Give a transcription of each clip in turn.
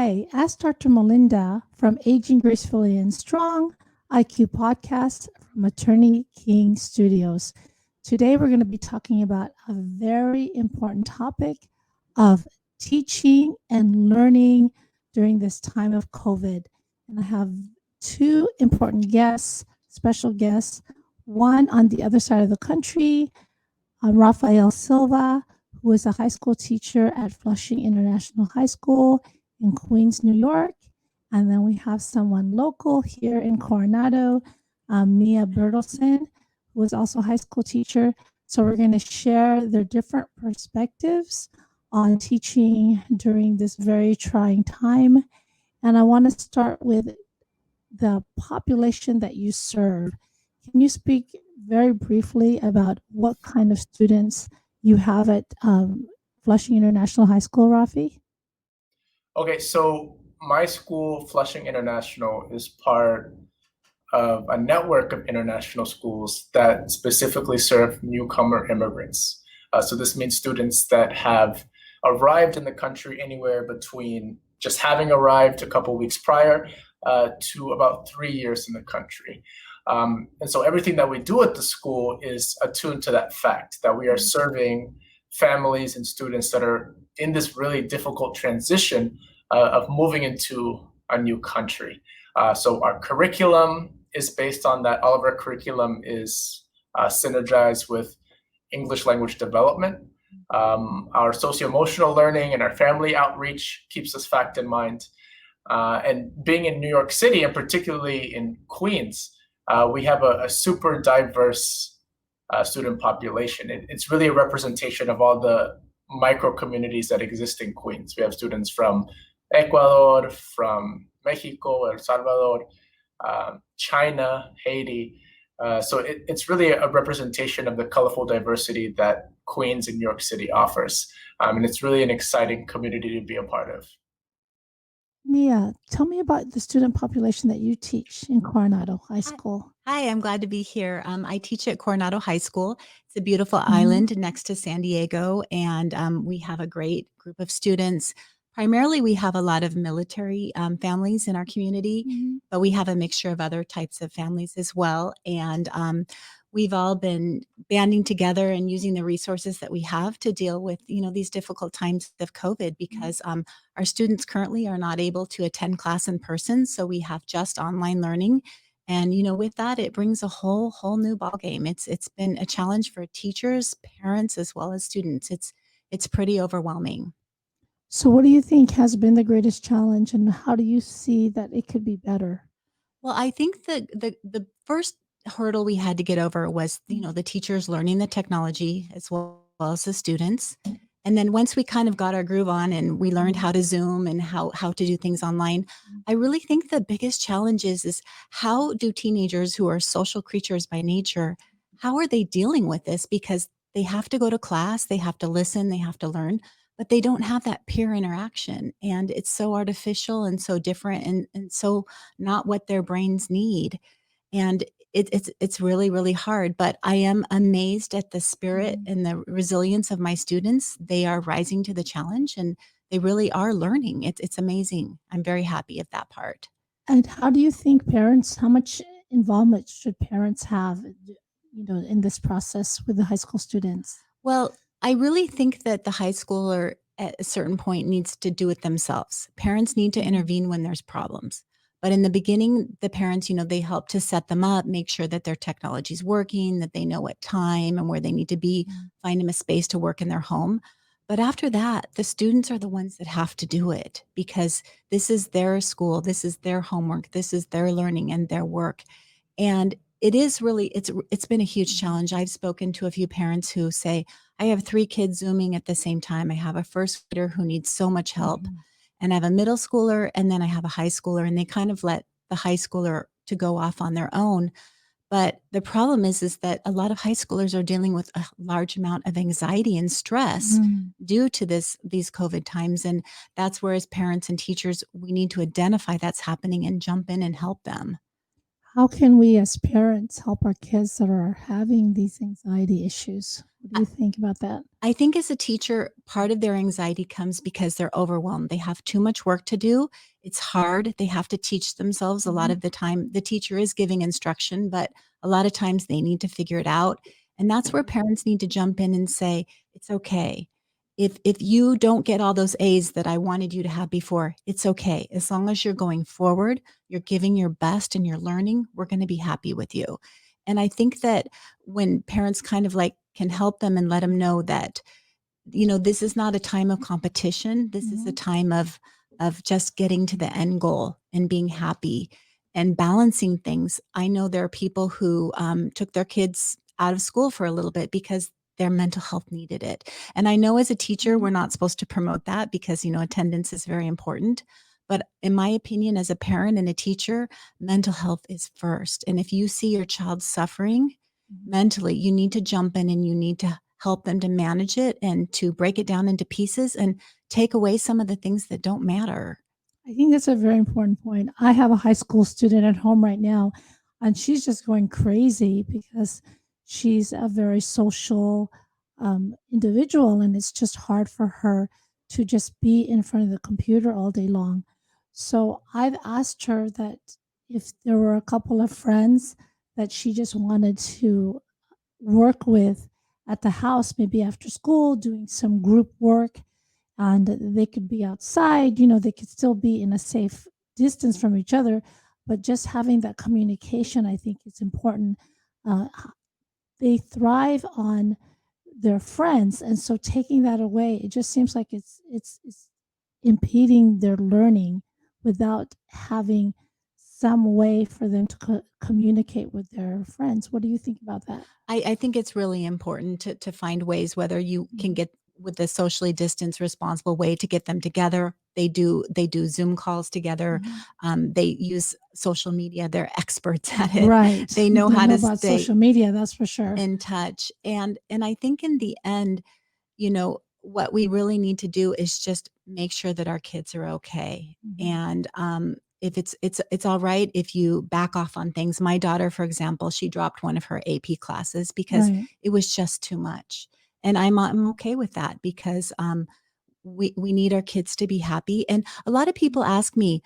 Hi, ask Dr. Melinda from Aging Gracefully and Strong IQ podcast from Attorney King Studios. Today, we're going to be talking about a very important topic of teaching and learning during this time of COVID. And I have two important guests, special guests, one on the other side of the country, Rafael Silva, who is a high school teacher at Flushing International High School in Queens, New York. And then we have someone local here in Coronado, Mia Bertelson, who is also a high school teacher. So we're going to share their different perspectives on teaching during this very trying time. And I want to start with the population that you serve. Can you speak very briefly about what kind of students you have at Flushing International High School, Rafi? Okay, so my school, Flushing International, is part of a network of international schools that specifically serve newcomer immigrants. So this means students that have arrived in the country anywhere between just having arrived a couple weeks prior to about 3 years in the country. And so everything that we do at the school is attuned to that fact, that we are serving families and students that are in this really difficult transition of moving into a new country. So our curriculum is based on that. All of our curriculum is synergized with English language development. Our socio-emotional learning and our family outreach keeps this fact in mind. And being in New York City, and particularly in Queens, we have a super diverse student population. It's really a representation of all the micro communities that exist in Queens. We have students from Ecuador, from Mexico, El Salvador, China, Haiti. So it's really a representation of the colorful diversity that Queens and New York City offers. And it's really an exciting community to be a part of. Mia, tell me about the student population that you teach in Coronado High School. Hi, I'm glad to be here. I teach at Coronado High School. It's a beautiful island next to San Diego, and we have a great group of students. Primarily, we have a lot of military families in our community, but we have a mixture of other types of families as well. And we've all been banding together and using the resources that we have to deal with, these difficult times of COVID, because our students currently are not able to attend class in person. So we have just online learning. And, with that, it brings a whole new ballgame. It's been a challenge for teachers, parents, as well as students. It's pretty overwhelming. So what do you think has been the greatest challenge, and how do you see that it could be better? Well, I think the first hurdle we had to get over was, the teachers learning the technology as well as the students. And then once we kind of got our groove on and we learned how to Zoom and how to do things online, I really think the biggest challenge is how do teenagers who are social creatures by nature, how are they dealing with this? Because they have to go to class, they have to listen, they have to learn, but they don't have that peer interaction. And it's so artificial and so different and so not what their brains need. And it's really, really hard, but I am amazed at the spirit and the resilience of my students. They are rising to the challenge and they really are learning. It's amazing. I'm very happy of that part. And how do you think how much involvement should parents have, in this process with the high school students? Well, I really think that the high schooler at a certain point needs to do it themselves. Parents need to intervene when there's problems. But in the beginning, the parents, they help to set them up, make sure that their technology is working, that they know what time and where they need to be, find them a space to work in their home. But after that, the students are the ones that have to do it, because this is their school, this is their homework, this is their learning and their work. And it is really, it's been a huge challenge. I've spoken to a few parents who say, I have 3 kids Zooming at the same time. I have a first grader who needs so much help. And I have a middle schooler, and then I have a high schooler, and they kind of let the high schooler to go off on their own. But the problem is that a lot of high schoolers are dealing with a large amount of anxiety and stress due to these COVID times. And that's where, as parents and teachers, we need to identify that's happening and jump in and help them. How can we as parents help our kids that are having these anxiety issues? What do you think about that? I think as a teacher, part of their anxiety comes because they're overwhelmed. They have too much work to do. It's hard. They have to teach themselves a lot of the time. The teacher is giving instruction, but a lot of times they need to figure it out. And that's where parents need to jump in and say, it's okay. If you don't get all those A's that I wanted you to have before, it's okay. As long as you're going forward, you're giving your best and you're learning, we're going to be happy with you. And I think that when parents kind of like can help them and let them know that, this is not a time of competition. This is a time of just getting to the end goal and being happy and balancing things. I know there are people who took their kids out of school for a little bit because their mental health needed it. And I know as a teacher, we're not supposed to promote that because, attendance is very important. But in my opinion, as a parent and a teacher, mental health is first. And if you see your child suffering mentally, you need to jump in and you need to help them to manage it and to break it down into pieces and take away some of the things that don't matter. I think that's a very important point. I have a high school student at home right now, and she's just going crazy because she's a very social individual, and it's just hard for her to just be in front of the computer all day long. So I've asked her that if there were a couple of friends that she just wanted to work with at the house, maybe after school, doing some group work, and they could be outside, they could still be in a safe distance from each other, but just having that communication, I think is important. Uh, they thrive on their friends, and so taking that away, it just seems like it's impeding their learning without having some way for them to communicate with their friends. What do you think about that? I think it's really important to find ways, whether you can get with the socially distanced responsible way to get them together. They do Zoom calls together. They use social media. They're experts at it. Right. They know how to about stay social media, that's for sure. in touch. And I think in the end, what we really need to do is just make sure that our kids are okay. And if it's all right if you back off on things. My daughter, for example, she dropped one of her AP classes because Right. it was just too much. And I'm okay with that because we need our kids to be happy. And a lot of people ask me,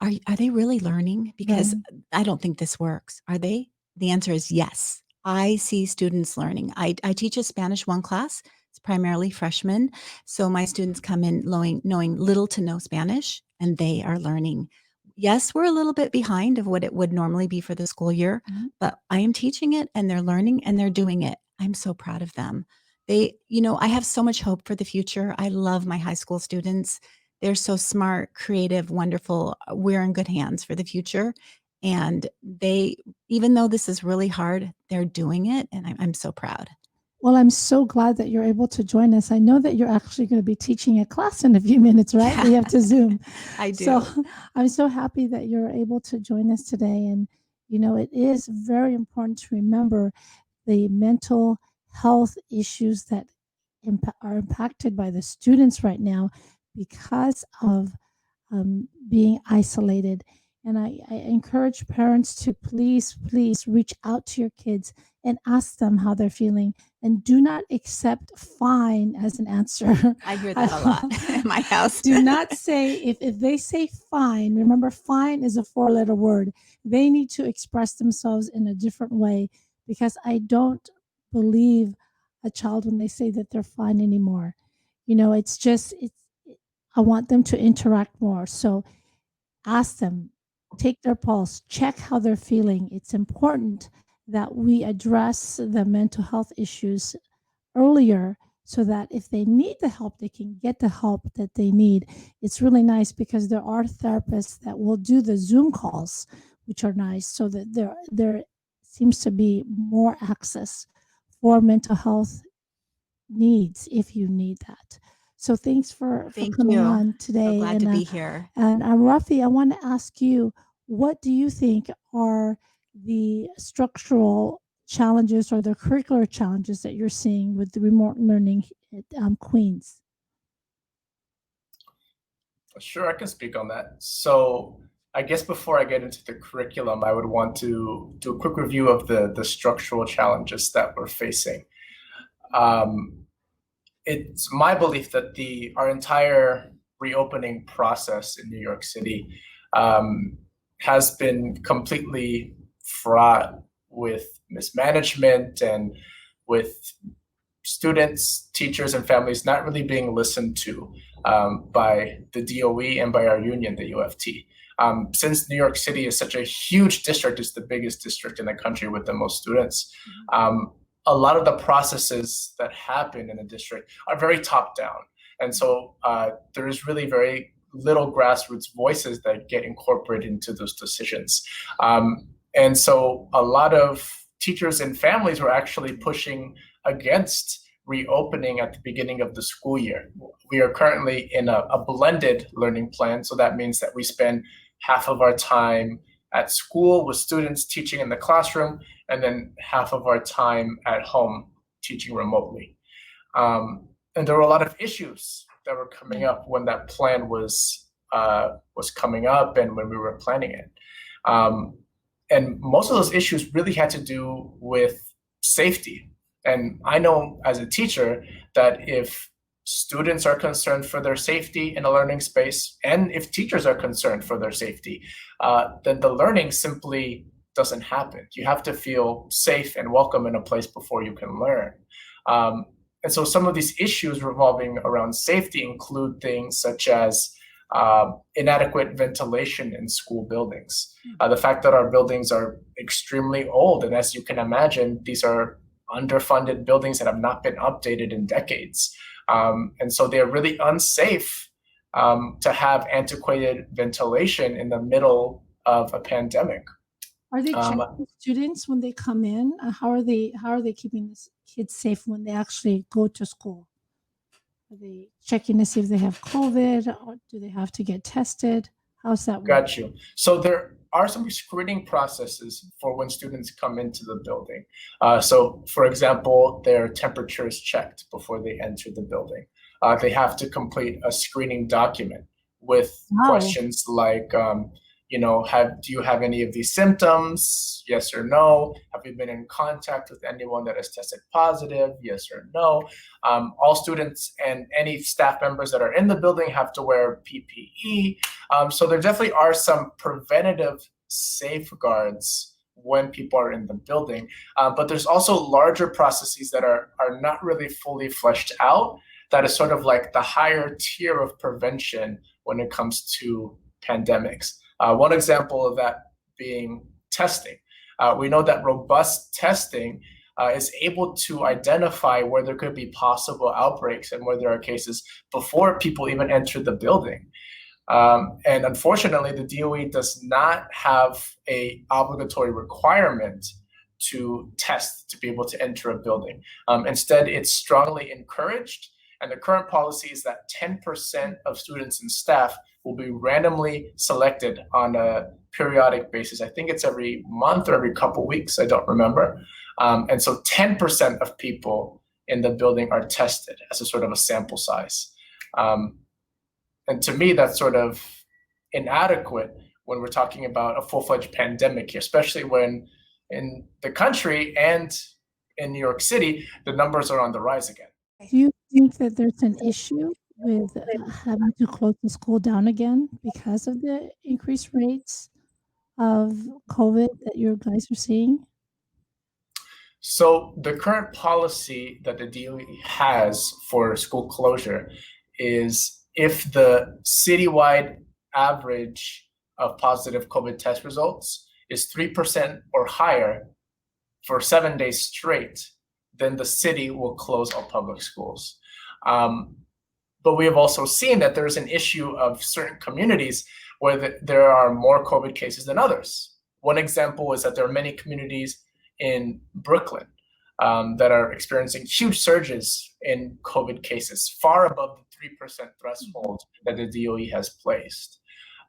are they really learning? Because I don't think this works. Are they? The answer is yes. I see students learning. I teach a Spanish 1 class. It's primarily freshmen. So my students come in knowing little to no Spanish, and they are learning. Yes, we're a little bit behind of what it would normally be for the school year, but I am teaching it and they're learning and they're doing it. I'm so proud of them. I have so much hope for the future. I love my high school students. They're so smart, creative, wonderful. We're in good hands for the future. And even though this is really hard, they're doing it. And I'm so proud. Well, I'm so glad that you're able to join us. I know that you're actually going to be teaching a class in a few minutes, right? Yeah. We have to Zoom. I do. So I'm so happy that you're able to join us today. And, it is very important to remember the mental health issues that are impacted by the students right now because of being isolated. And I encourage parents to please reach out to your kids and ask them how they're feeling, and do not accept fine as an answer. I hear that a lot in my house. Do not say, if they say fine, remember fine is a 4-letter word. They need to express themselves in a different way, because I don't believe a child when they say that they're fine anymore. I want them to interact more. So ask them, take their pulse, check how they're feeling. It's important that we address the mental health issues earlier, so that if they need the help, they can get the help that they need. It's really nice because there are therapists that will do the Zoom calls, which are nice, so that there seems to be more access for mental health needs if you need that. So thanks for Thank coming you. on today. So glad to be here. And Rafi, I want to ask you, what do you think are the structural challenges or the curricular challenges that you're seeing with the remote learning at Queens? Sure, I can speak on that. So I guess before I get into the curriculum, I would want to do a quick review of the structural challenges that we're facing. It's my belief that our entire reopening process in New York City has been completely fraught with mismanagement and with students, teachers, and families not really being listened to by the DOE and by our union, the UFT. Since New York City is such a huge district, it's the biggest district in the country with the most students, a lot of the processes that happen in the district are very top down. And so there is really very little grassroots voices that get incorporated into those decisions. And so a lot of teachers and families were actually pushing against reopening at the beginning of the school year. We are currently in a blended learning plan. So that means that we spend half of our time at school with students teaching in the classroom, and then half of our time at home teaching remotely. And there were a lot of issues that were coming up when that plan was coming up and when we were planning it. And most of those issues really had to do with safety. And I know as a teacher that if students are concerned for their safety in a learning space, and if teachers are concerned for their safety, then the learning simply doesn't happen. You have to feel safe and welcome in a place before you can learn. And so some of these issues revolving around safety include things such as inadequate ventilation in school buildings. The fact that our buildings are extremely old, and as you can imagine, these are underfunded buildings that have not been updated in decades. And so they're really unsafe to have antiquated ventilation in the middle of a pandemic. Are they checking students when they come in? How are they keeping the kids safe when they actually go to school? Are they checking to see if they have COVID, or do they have to get tested? How's that work? Got you. So there are some screening processes for when students come into the building. So for example, their temperature is checked before they enter the building. They have to complete a screening document with questions like, do you have any of these symptoms? Yes or no. Have you been in contact with anyone that has tested positive? Yes or no. All students and any staff members that are in the building have to wear PPE. So there definitely are some preventative safeguards when people are in the building. But there's also larger processes that are not really fully fleshed out. That is sort of like the higher tier of prevention when it comes to pandemics. One example of that being testing. We know that robust testing is able to identify where there could be possible outbreaks and where there are cases before people even enter the building. And unfortunately, the DOE does not have an obligatory requirement to test to be able to enter a building. Instead, it's strongly encouraged. And the current policy is that 10% of students and staff will be randomly selected on a periodic basis. I think it's every month or every couple weeks, I don't remember. And so 10% of people in the building are tested as a sort of a sample size. And to me, that's sort of inadequate when we're talking about a full-fledged pandemic here, especially when in the country and in New York City, the numbers are on the rise again. Do you think that there's an issue with having to close the school down again because of the increased rates of COVID that you guys are seeing? So the current policy that the DOE has for school closure is if the citywide average of positive COVID test results is 3% or higher for 7 days straight, then the city will close all public schools. But we have also seen that there's an issue of certain communities where there are more COVID cases than others. One example is that there are many communities in Brooklyn that are experiencing huge surges in COVID cases, far above the 3% threshold that the DOE has placed.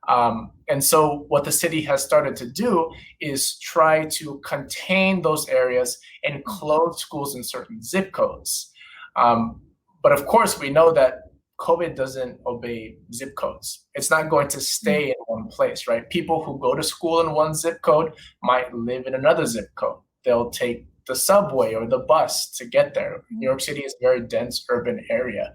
And so what the city has started to do is try to contain those areas and close schools in certain zip codes. But of course, we know that COVID doesn't obey zip codes. It's not going to stay in one place, right? People who go to school in one zip code might live in another zip code. They'll take the subway or the bus to get there. New York City is a very dense urban area.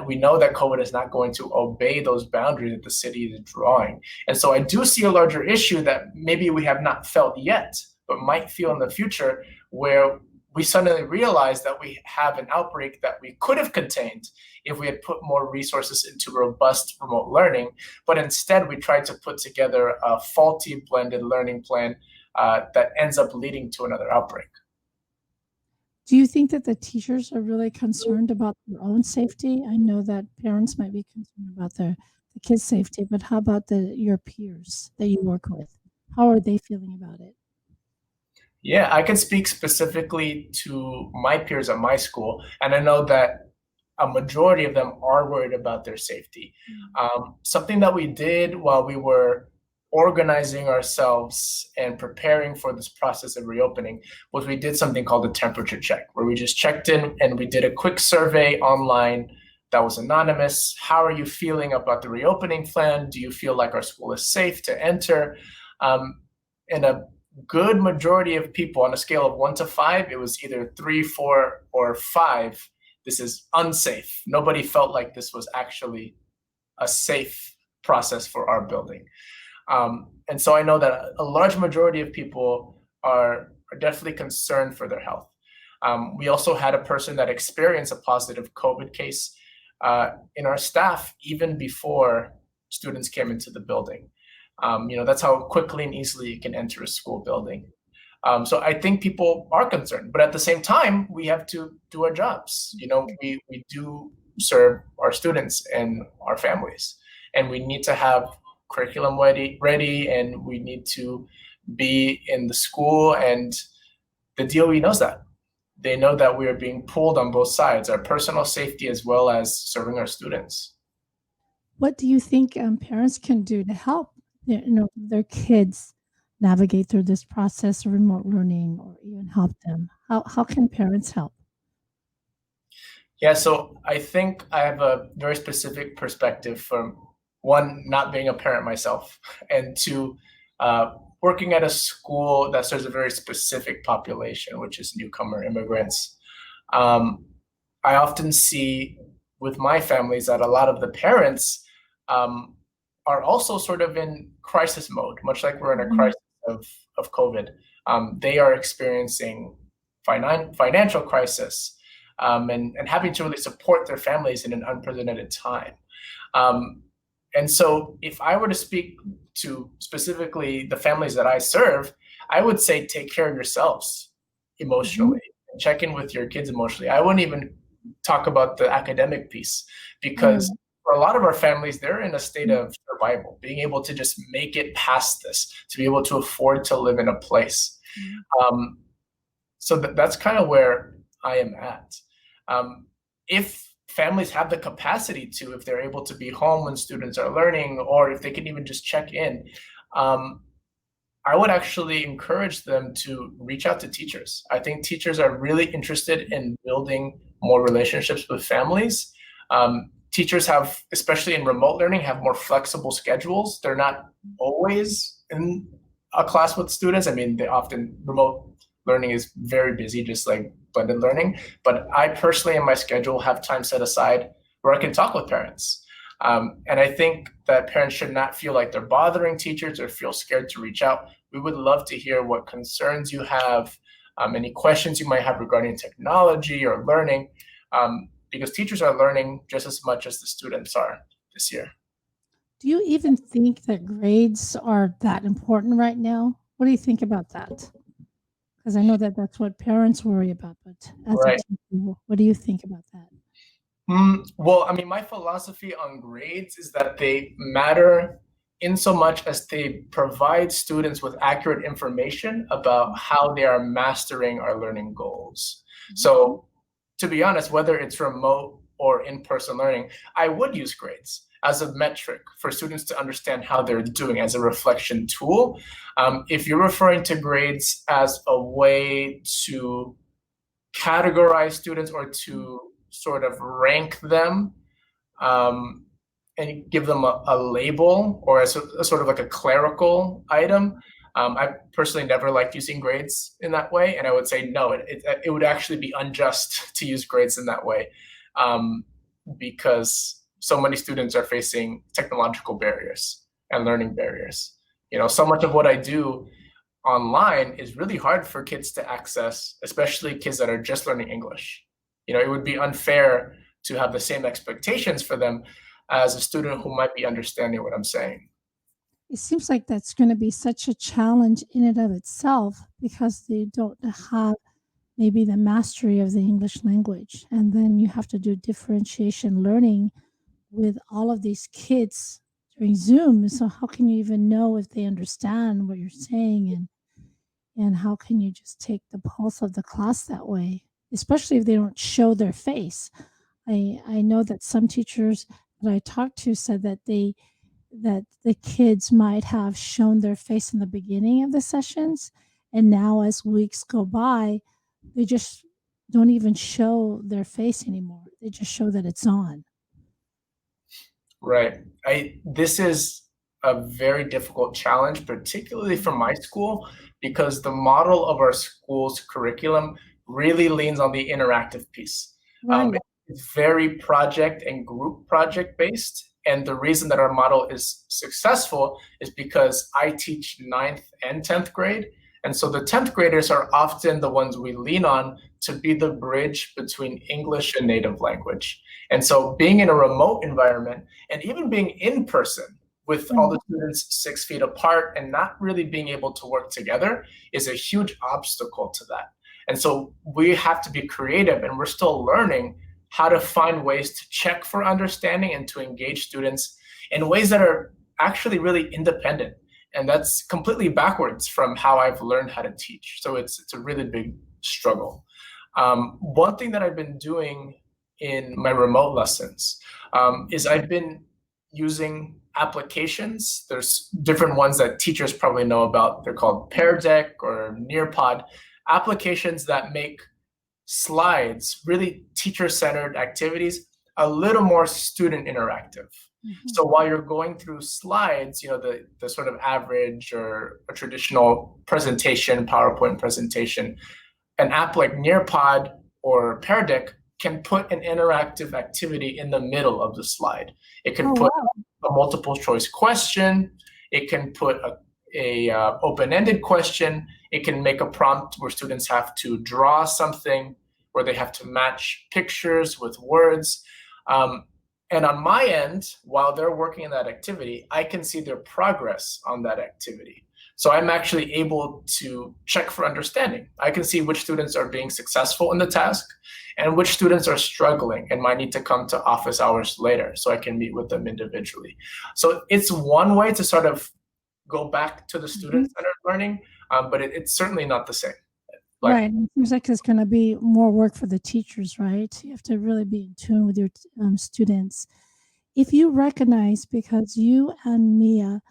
We know that COVID is not going to obey those boundaries that the city is drawing. And so I do see a larger issue that maybe we have not felt yet, but might feel in the future, where we suddenly realize that we have an outbreak that we could have contained if we had put more resources into robust remote learning. But instead, we tried to put together a faulty blended learning plan that ends up leading to another outbreak. Do you think that the teachers are really concerned about their own safety? I know that parents might be concerned about the kids' safety, but how about your peers that you work with? How are they feeling about it? Yeah, I can speak specifically to my peers at my school, and I know that a majority of them are worried about their safety. Something that we did while we were organizing ourselves and preparing for this process of reopening was we did something called a temperature check, where we just checked in and we did a quick survey online that was anonymous. How are you feeling about the reopening plan? Do you feel like our school is safe to enter? And a good majority of people, on a scale of 1 to 5, it was either 3, 4, or 5. This is unsafe. Nobody felt like this was actually a safe process for our building. And so I know that a large majority of people are definitely concerned for their health. We also had a person that experienced a positive COVID case in our staff even before students came into the building. That's how quickly and easily you can enter a school building. So I think people are concerned, but at the same time, we have to do our jobs. We do serve our students and our families, and we need to have curriculum ready, and we need to be in the school, and the DOE knows that. They know that we are being pulled on both sides, our personal safety as well as serving our students. What do you think parents can do to help their kids navigate through this process of remote learning, or even help them? How can parents help? Yeah, so I think I have a very specific perspective from, one, not being a parent myself, and two, working at a school that serves a very specific population, which is newcomer immigrants. I often see with my families that a lot of the parents are also sort of in crisis mode, much like we're in a crisis of COVID. They are experiencing financial crisis and having to really support their families in an unprecedented time. And so if I were to speak to specifically the families that I serve, I would say take care of yourselves emotionally and check in with your kids emotionally. I wouldn't even talk about the academic piece, because for a lot of our families, they're in a state of survival, being able to just make it past this, to be able to afford to live in a place. So that's kind of where I am at. If families have the capacity to, if they're able to be home when students are learning, or if they can even just check in, I would actually encourage them to reach out to teachers. I think teachers are really interested in building more relationships with families. Teachers have, especially in remote learning, have more flexible schedules. They're not always in a class with students. I mean, remote learning is very busy, just like blended learning. But I personally, in my schedule, have time set aside where I can talk with parents. And I think that parents should not feel like they're bothering teachers or feel scared to reach out. We would love to hear what concerns you have, any questions you might have regarding technology or learning, because teachers are learning just as much as the students are this year. Do you even think that grades are that important right now? What do you think about that? Because I know that that's what parents worry about, but as a teacher, what do you think about that? Well, I mean, my philosophy on grades is that they matter in so much as they provide students with accurate information about how they are mastering our learning goals. So to be honest, whether it's remote or in-person learning, I would use grades as a metric for students to understand how they're doing, as a reflection tool. If you're referring to grades as a way to categorize students or to sort of rank them, and give them a label or a sort of like a clerical item. I personally never liked using grades in that way, and I would say no, it would actually be unjust to use grades in that way, because so many students are facing technological barriers and learning barriers. So much of what I do online is really hard for kids to access, especially kids that are just learning English. It would be unfair to have the same expectations for them as a student who might be understanding what I'm saying. It seems like that's going to be such a challenge in and of itself because they don't have maybe the mastery of the English language. And then you have to do differentiation learning with all of these kids during Zoom. So how can you even know if they understand what you're saying, and how can you just take the pulse of the class that way, especially if they don't show their face? I know that some teachers that I talked to said that the kids might have shown their face in the beginning of the sessions, and now as weeks go by, they just don't even show their face anymore. They just show that it's on. Right. This is a very difficult challenge, particularly for my school, because the model of our school's curriculum really leans on the interactive piece. Right. It's very project and group project based. And the reason that our model is successful is because I teach 9th and 10th grade. And so the 10th graders are often the ones we lean on to be the bridge between English and native language. And so being in a remote environment and even being in person with all the students 6 feet apart and not really being able to work together is a huge obstacle to that. And so we have to be creative, and we're still learning how to find ways to check for understanding and to engage students in ways that are actually really independent. And that's completely backwards from how I've learned how to teach. So it's a really big struggle. One thing that I've been doing in my remote lessons is I've been using applications. There's different ones that teachers probably know about. They're called Pear Deck or Nearpod, applications that make slides, really teacher-centered activities, a little more student interactive. Mm-hmm. So while you're going through slides, the sort of average or a traditional presentation, PowerPoint presentation, an app like Nearpod or Pear Deck can put an interactive activity in the middle of the slide. It can put a multiple choice question. It can put a open-ended question. It can make a prompt where students have to draw something, where they have to match pictures with words. And on my end, while they're working in that activity, I can see their progress on that activity. So I'm actually able to check for understanding. I can see which students are being successful in the task and which students are struggling and might need to come to office hours later so I can meet with them individually. So it's one way to sort of go back to the students that are learning, but it's certainly not the same. Right. It seems like it's going to be more work for the teachers, right? You have to really be in tune with your students. If you recognize, because you and Mia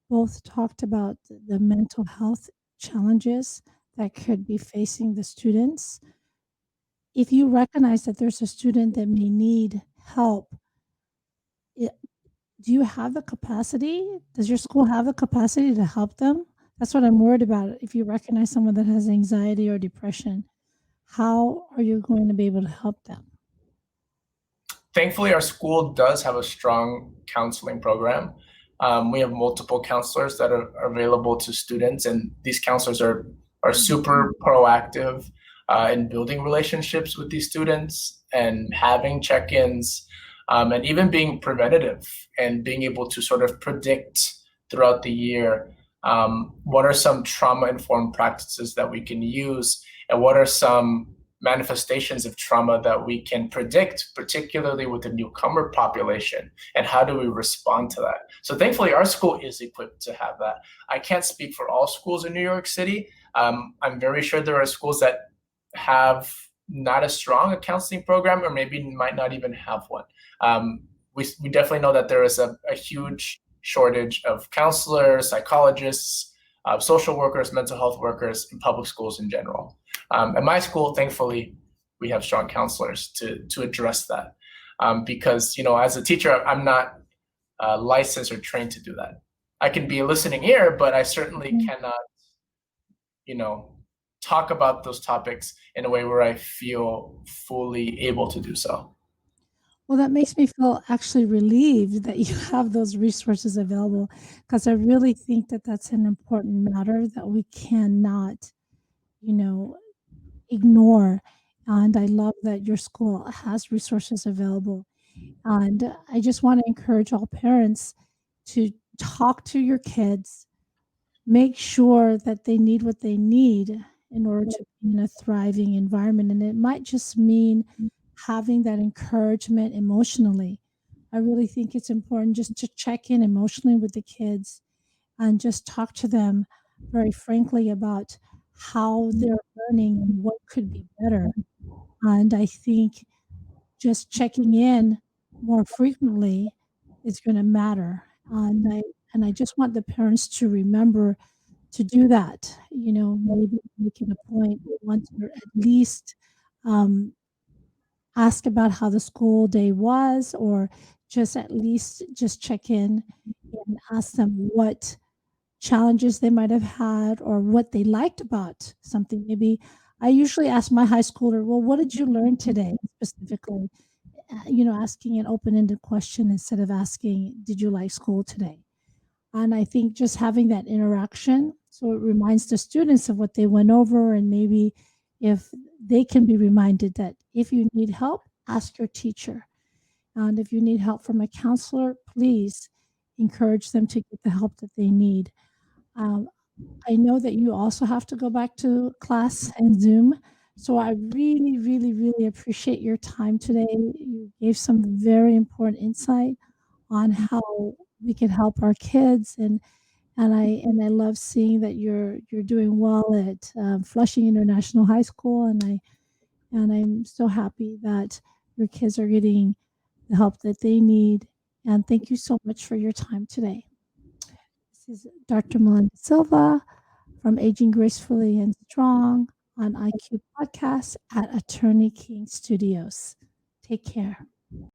both talked about the mental health challenges that could be facing the students, if you recognize that there's a student that may need help, do you have the capacity? Does your school have the capacity to help them? That's what I'm worried about. If you recognize someone that has anxiety or depression, how are you going to be able to help them? Thankfully, our school does have a strong counseling program. We have multiple counselors that are available to students, and these counselors are super proactive in building relationships with these students and having check-ins, and even being preventative and being able to sort of predict throughout the year what are some trauma-informed practices that we can use, and what are some manifestations of trauma that we can predict, particularly with the newcomer population, and how do we respond to that? So thankfully, our school is equipped to have that. I can't speak for all schools in New York City. I'm very sure there are schools that have not as strong a counseling program, or maybe might not even have one. We definitely know that there is a huge shortage of counselors, psychologists, social workers, mental health workers in public schools in general. At my school, thankfully, we have strong counselors to address that. because, as a teacher, I'm not licensed or trained to do that. I can be a listening ear, but I certainly cannot, talk about those topics in a way where I feel fully able to do so. Well, that makes me feel actually relieved that you have those resources available, because I really think that that's an important matter that we cannot, you know, ignore. And I love that your school has resources available. And I just want to encourage all parents to talk to your kids, make sure that they need what they need in order to be in a thriving environment. And it might just mean having that encouragement emotionally. I really think it's important just to check in emotionally with the kids and just talk to them very frankly about how they're learning and what could be better. And I think just checking in more frequently is going to matter. And I just want the parents to remember to do that. Maybe make it a point once or at least um, ask about how the school day was, or just at least just check in and ask them what challenges they might have had or what they liked about something. Maybe I usually ask my high schooler, well, what did you learn today specifically? Asking an open-ended question instead of asking, did you like school today? And I think just having that interaction, so it reminds the students of what they went over, and maybe if they can be reminded that if you need help, ask your teacher. And if you need help from a counselor, please encourage them to get the help that they need. Um, I know that you also have to go back to class and Zoom. So I really, really, really appreciate your time today. You gave some very important insight on how we can help our kids, and I love seeing that you're doing well at Flushing International High School, and I'm so happy that your kids are getting the help that they need. And thank you so much for your time today. This is Dr. Melinda Silva from Aging Gracefully and Strong on IQ Podcast at Attorney King Studios. Take care.